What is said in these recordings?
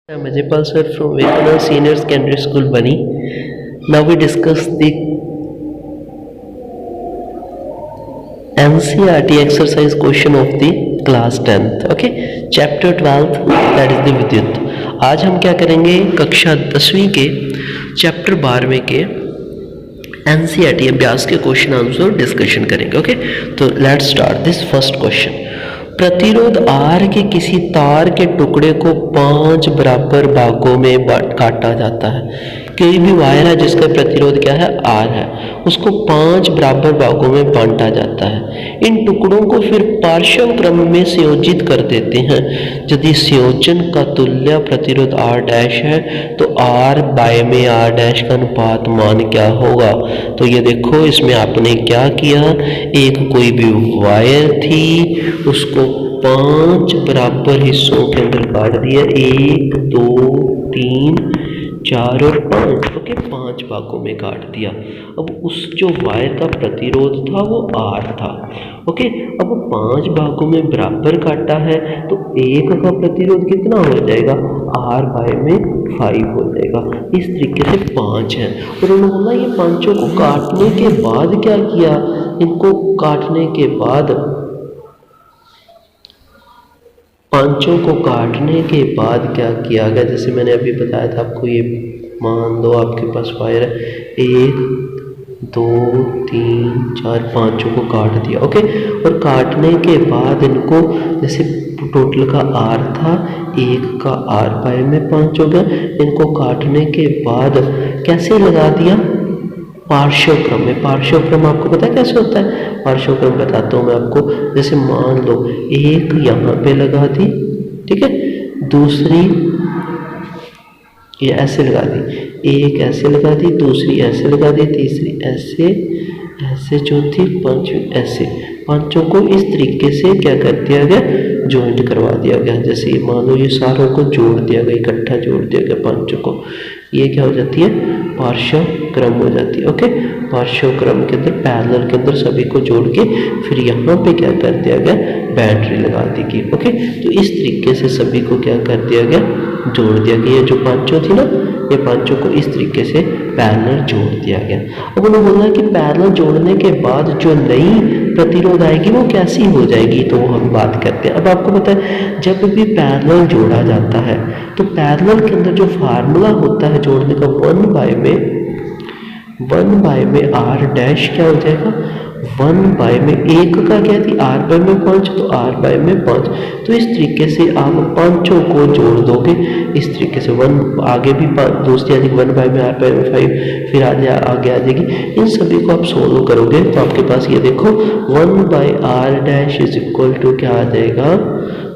I'm Ajaypal sir from Vivekananda Senior Secondary School, Bani. Now we discuss the NCERT exercise question of the class 10th. Okay, chapter 12th, that is the विद्युत. आज हम क्या करेंगे, कक्षा 10वीं के chapter 12वें के NCERT अभ्यास के क्वेश्चन आंसर डिस्कशन करेंगे. ओके, तो let's start this first question. प्रतिरोध R के किसी तार के टुकड़े को 5 बराबर भागों में काटा जाता है. कोई भी वायर है जिसका प्रतिरोध क्या है, R है, उसको 5 बराबर भागों में बांटा जाता है. इन टुकड़ों को फिर पार्श्व क्रम में संयोजित कर देते हैं. यदि संयोजन का तुल्य प्रतिरोध R डैश है तो R बाय में R डैश का अनुपात मान क्या होगा. तो ये देखो, इसमें आपने क्या किया, एक कोई भी वायर थी उसको 5 बराबर हिस्सों के अंदर बांट दिया. 1 2 3 4 और 5. ओके, 5 भागों में काट दिया. अब उस जो वायर का प्रतिरोध था वो R था. ओके, अब 5 भागों में बराबर काटा है तो एक का प्रतिरोध कितना हो जाएगा, R बाय में 5 हो जाएगा. इस तरीके से 5 है. और उन्होंने बोला ये पांचों को काटने के बाद क्या किया, इनको काटने के बाद पांचों को काटने के बाद क्या किया गया, जैसे मैंने अभी बताया था आपको. ये मान लो आपके पास वायर है, 1 2 3 4 पांचों को काट दिया. ओके, और काटने के बाद इनको जैसे टोटल का R था, एक का R बाय में 5 हो गया. इनको काटने के बाद कैसे लगा दिया, पार्श्व क्रम में. पार्श्व क्रम आपको पता है कैसे होता है, पार्श्व क्रम बताता हूँ मैं आपको. जैसे मान लो एक यहाँ पे लगा दी, ठीक है, दूसरी ये ऐसे लगा दी, एक ऐसे लगा दी, दूसरी ऐसे लगा दी, तीसरी ऐसे, ऐसे चौथी, पांचवी ऐसे. पांचों को इस तरीके से क्या कर दिया गया, जॉइंट करवा दिया गया. जैसे मान लो ये सारों को जोड़ दिया गया, इकट्ठा जोड़ दिया गया पांचों को. ये क्या हो जाती है, पार्श्व क्रम हो जाती है. ओके, पार्श्व क्रम के अंदर पैरेलल के अंदर सभी को जोड़ के फिर यहाँ पे क्या कर दिया गया, बैटरी लगा दी गई. ओके, तो इस तरीके से सभी को क्या कर दिया गया, जोड़ दिया गया. ये जो पांचों थी ना, ये पांचों को इस तरीके से पैरेलल जोड़ दिया गया. अब उन्होंने बोला कि पैरेलल जोड़ने के बाद जो नई प्रतिरोध आएगी वो कैसी हो जाएगी, तो हम बात करते हैं. अब आपको पता है जब भी पैरेलल जोड़ा जाता है तो पैरेलल के अंदर जो फार्मूला होता है जोड़ने का, 1 बाय में R डैश क्या हो जाएगा, 1 बाय में एक का क्या थी, R बाय में 5, तो R बाय में 5. तो इस तरीके से आप पांचों को जोड़ दोगे. इस तरीके से 1 आगे भी दोस्ती आ जाएगी, 1 बाय में R बाय में 5, फिर आगे आ जाएगी. इन सभी को आप सोल्व करोगे तो आपके पास ये देखो 1 by R dash is equal to क्या आ जाएगा,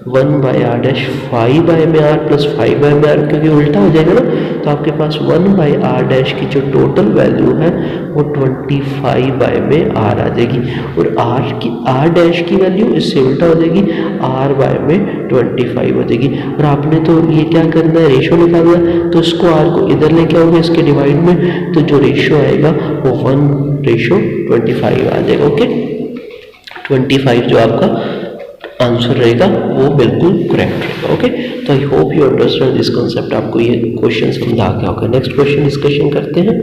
1 बाय R डैश 5 बाय में R प्लस 5 बाय में R, क्योंकि उल्टा हो जाएगा ना. तो आपके पास 1 बाय R डैश की जो टोटल वैल्यू है वो 25 बाय में R आ जाएगी. और R डैश की वैल्यू इससे उल्टा हो जाएगी, R बाय में 25 हो जाएगी. और आपने तो ये क्या करना है, रेशो निकालना है. तो इसको R को इधर लेके आओगे इसके डिवाइड में, तो जो रेशो आएगा वो 1:25 आ जाएगा. ओके, 25 जो आपका आंसर रहेगा वो बिल्कुल करेक्ट रहेगा. ओके, तो I hope you understand this concept. आपको ये क्वेश्चन समझा गया होगा. नेक्स्ट क्वेश्चन डिस्कशन करते हैं.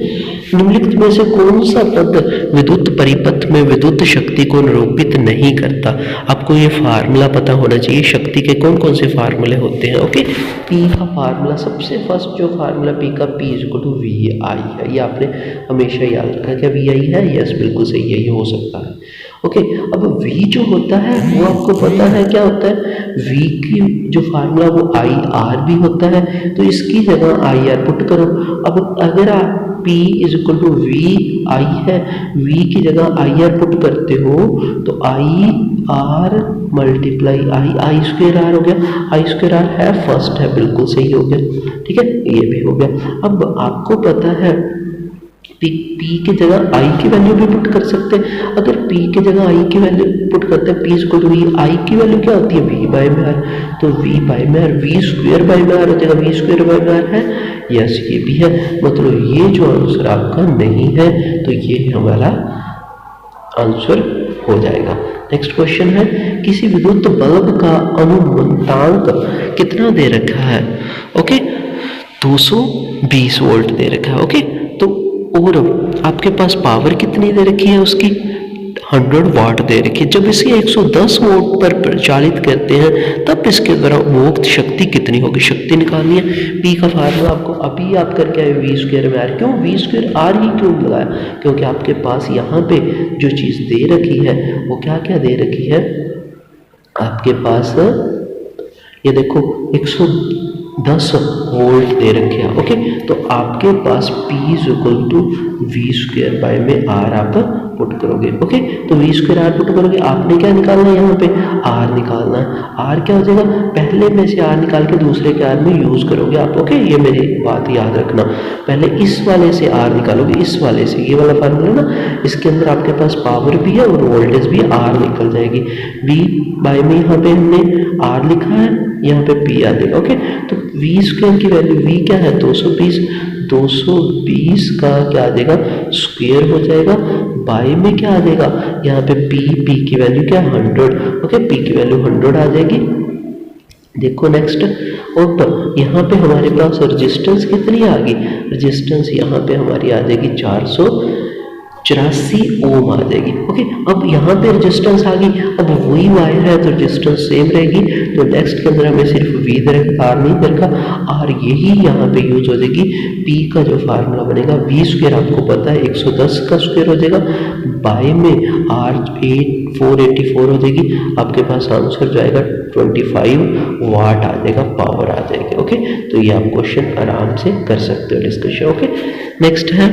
निम्नलिखित में से कौन सा पद विद्युत परिपथ में विद्युत शक्ति को निरूपित नहीं करता. आपको ये फार्मूला पता होना चाहिए. शक्ति के कौन कौन से फार्मूले होते हैं. ओके, P का फार्मूला, सबसे फर्स्ट जो फार्मूला P का, P = VI है. ये आपने हमेशा याद रखा. क्या VI है, यस बिल्कुल सही है, ये हो सकता है. ओके, अब V जो होता है वो आपको पता है क्या होता है, V की जो फार्मूला वो IR भी होता है. तो इसकी जगह IR पुट करो. अब अगर आप P = VI है, V की जगह IR पुट करते हो तो IR multiply I square R हो गया. I स्क्वायर R है, फर्स्ट है, बिल्कुल सही हो गया. ठीक है, ये भी हो गया. अब आपको पता है P की जगह I की वैल्यू भी पुट कर सकते हैं. अगर P की जगह I की वैल्यू पुट करते हैं, P = V, I की वैल्यू क्या होती है, V बाय में R, तो V बाय में R, V स्क्वायर बाय में R हो जाएगा. V स्क्वायर बाय में R है, यस ये भी है. मतलब ये जो आंसर आपका नहीं है तो ये हमारा आंसर हो जाएगा. नेक्स्ट क्वेश्चन है, किसी विद्युत बल्ब का अनुमंतांक कितना दे रखा है. ओके, 220 वोल्ट दे रखा है। ओके, तो और आपके पास पावर कितनी दे रखी है उसकी, 100 वाट दे रखी है। जब इसे 110 वोल्ट पर प्रचालित करते हैं तब इसके द्वारा उपभोक्त शक्ति कितनी होगी, शक्ति निकालनी है। पी का फार्मूला आपको अभी याद करके आए, वी स्क्वायर में आर। क्यों वी स्क्वायर आर ही क्यों लगाया, क्योंकि आपके पास यहाँ पे जो चीज़ दे रखी है वो क्या क्या दे रखी है आपके पास, ये देखो 110 वोल्ट दे रखे हैं। ओके, तो आपके पास P is equal to V square by में आर आप पुट करोगे। ओके, तो वी स्क्वायर आर पुट करोगे, आपने क्या निकालना है यहाँ पे, आर निकालना है। आर क्या हो जाएगा, पहले में से आर निकाल के दूसरे के आर में यूज करोगे आप। ओके, ये मेरी बात याद रखना, पहले इस वाले से आर निकालोगे, इस वाले से, ये वाला फार्मूला ना, इसके अंदर आपके पास पावर भी है और वोल्टेज भी, आर निकल जाएगी। वी बाय में यहाँ पे हमने आर लिखा है, यहाँ पे पी आ जाएगा। ओके, तो वी स्क्वायर की वैल्यू, वी क्या है 220, 220 का क्या आ जाएगा स्क्वायर हो जाएगा, बाय में क्या आ जाएगा यहाँ पे पी की वैल्यू क्या 100। ओके, पी की वैल्यू 100 आ जाएगी। देखो नेक्स्ट, और यहाँ पे हमारे पास रेजिस्टेंस कितनी आ गई, रेजिस्टेंस यहाँ पे हमारी आ जाएगी 484 ओम आ जाएगी। ओके, अब यहाँ पे रेजिस्टेंस आ गई, अब वही वायर है तो रेजिस्टेंस सेम रहेगी। तो नेक्स्ट के अंदर हमें सिर्फ वी दे रखा, आर नहीं दे रखा, आर यही यहाँ पे यूज हो जाएगी। पी का जो फार्मूला बनेगा, वी स्क्वायर आपको पता है 110 का स्क्वायर हो जाएगा, बाय में आर 484 हो जाएगी, आपके पास आंसर जो आएगा 25 वाट आ जाएगा, पावर आ जाएगी। ओके, तो ये आप क्वेश्चन आराम से कर सकते हो डिस्कशन। ओके, नेक्स्ट है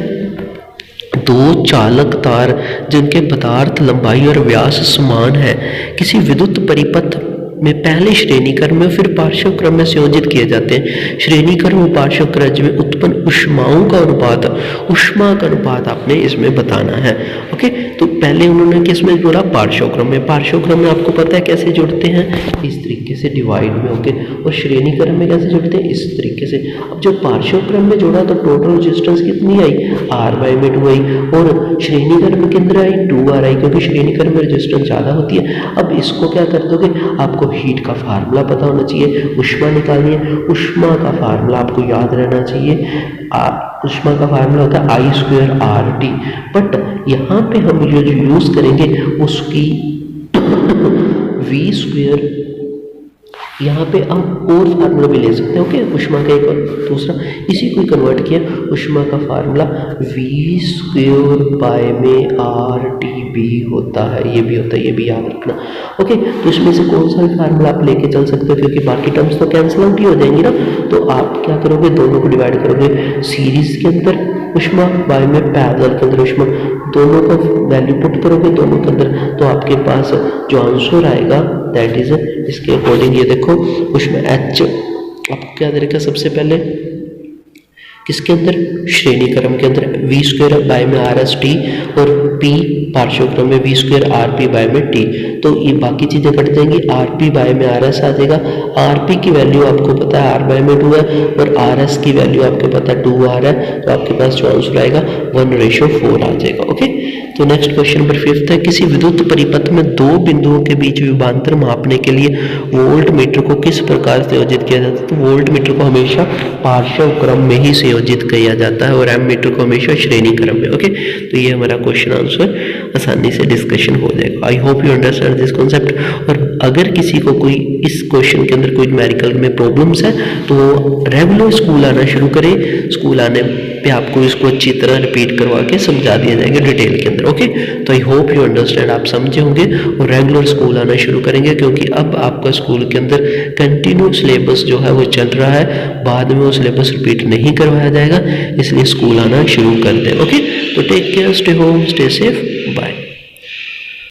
दो चालक तार जिनके पदार्थ लंबाई और व्यास समान है किसी विद्युत परिपथ में पहले श्रेणी क्रम में फिर पार्श्व क्रम में संयोजित किए जाते हैं। श्रेणी क्रम और पार्श्व क्रम में उत्पन्न ऊष्माओं का अनुपात, ऊष्मा का अनुपात आपने इसमें बताना है। ओके, तो पहले उन्होंने किस में जोड़ा, पार्श्व क्रम में। पार्श्व क्रम में आपको पता है कैसे जुड़ते हैं, इस तरीके से डिवाइड में। ओके, और श्रेणी क्रम में कैसे जुड़ते हैं, इस तरीके से। अब जब पार्श्व क्रम में जोड़ा तो टोटल रेजिस्टेंस कितनी आई, आर बाय में 2 आई, और श्रेणी क्रम के अंदर आई 2R आई, क्योंकि श्रेणी क्रम में रेजिस्टेंस ज़्यादा होती है। अब इसको क्या कर दोगे, आपको हीट का फार्मूला पता होना चाहिए, ऊष्मा निकालनी है, ऊष्मा का फार्मूला आपको याद रहना चाहिए। ऊष्मा का फार्मूला होता है आई स्क्वायर आर टी, बट यहाँ पे हम जो यूज करेंगे उसकी वी स्क्वायर, यहाँ पे हम और फार्मूला भी ले सकते हैं। ओके, ऊष्मा का एक और दूसरा, इसी को कन्वर्ट किया, ऊष्मा का फार्मूला वी स्क्वायर बाय में आर टी भी होता है, ये भी होता है, ये भी याद रखना। ओके, तो इसमें से कौन सा भी फार्मूला आप लेके चल सकते हो, क्योंकि बाकी टर्म्स तो कैंसिल आउट ही हो जाएंगी ना। तो आप क्या करोगे, दोनों को डिवाइड करोगे, सीरीज के अंदर ऊष्मा बाय में पैरेलल के अंदर ऊष्मा, दोनों का वैल्यू पुट करोगे दोनों के अंदर, तो आपके पास जो आंसर आएगा दैट इज इसके अकॉर्डिंग, ये देखो उसमें एच आपको क्या दे रखा है, सबसे पहले किसके अंदर, श्रेणी क्रम के अंदर वी स्क्वायर बाय में आर एस टी, और पी पार्श्व क्रम में V square R P by में टी। तो ये बाकी चीज़ें कट जाएंगी, आर पी बाय में आर एस आ जाएगा। आर पी की वैल्यू आपको पता है आर बाय में 2 है, और आर एस की वैल्यू आपको पता है 2R है, तो आपके पास जो आंसर आएगा 1:4 आ जाएगा। ओके, तो नेक्स्ट क्वेश्चन नंबर 5 है, किसी विद्युत परिपथ में दो बिंदुओं के बीच विभवांतर मापने के लिए वोल्ट मीटर को किस प्रकार संयोजित किया जाता है। तो वोल्ट मीटर को हमेशा पार्श्व क्रम में ही संयोजित किया जाता है, और एम मीटर को हमेशा श्रेणी क्रम में। ओके, तो ये हमारा क्वेश्चन आंसर आसानी से डिस्कशन हो जाएगा। I hope you understand this concept. और अगर किसी को कोई इस क्वेश्चन के अंदर कोई न्यूमेरिकल में प्रॉब्लम्स है तो रेगुलर स्कूल आना शुरू करें, स्कूल आने पे आपको इसको अच्छी तरह रिपीट करवा के समझा दिया जाएगा डिटेल के अंदर। ओके, तो आई होप यू अंडरस्टैंड, आप समझे होंगे और रेगुलर स्कूल आना शुरू करेंगे, क्योंकि अब आपका स्कूल के अंदर कंटिन्यू सिलेबस जो है वो चल रहा है, बाद में वो सिलेबस रिपीट नहीं करवाया जाएगा, इसलिए स्कूल आना शुरू कर दें। ओके, तो take care, stay home, stay safe, bye.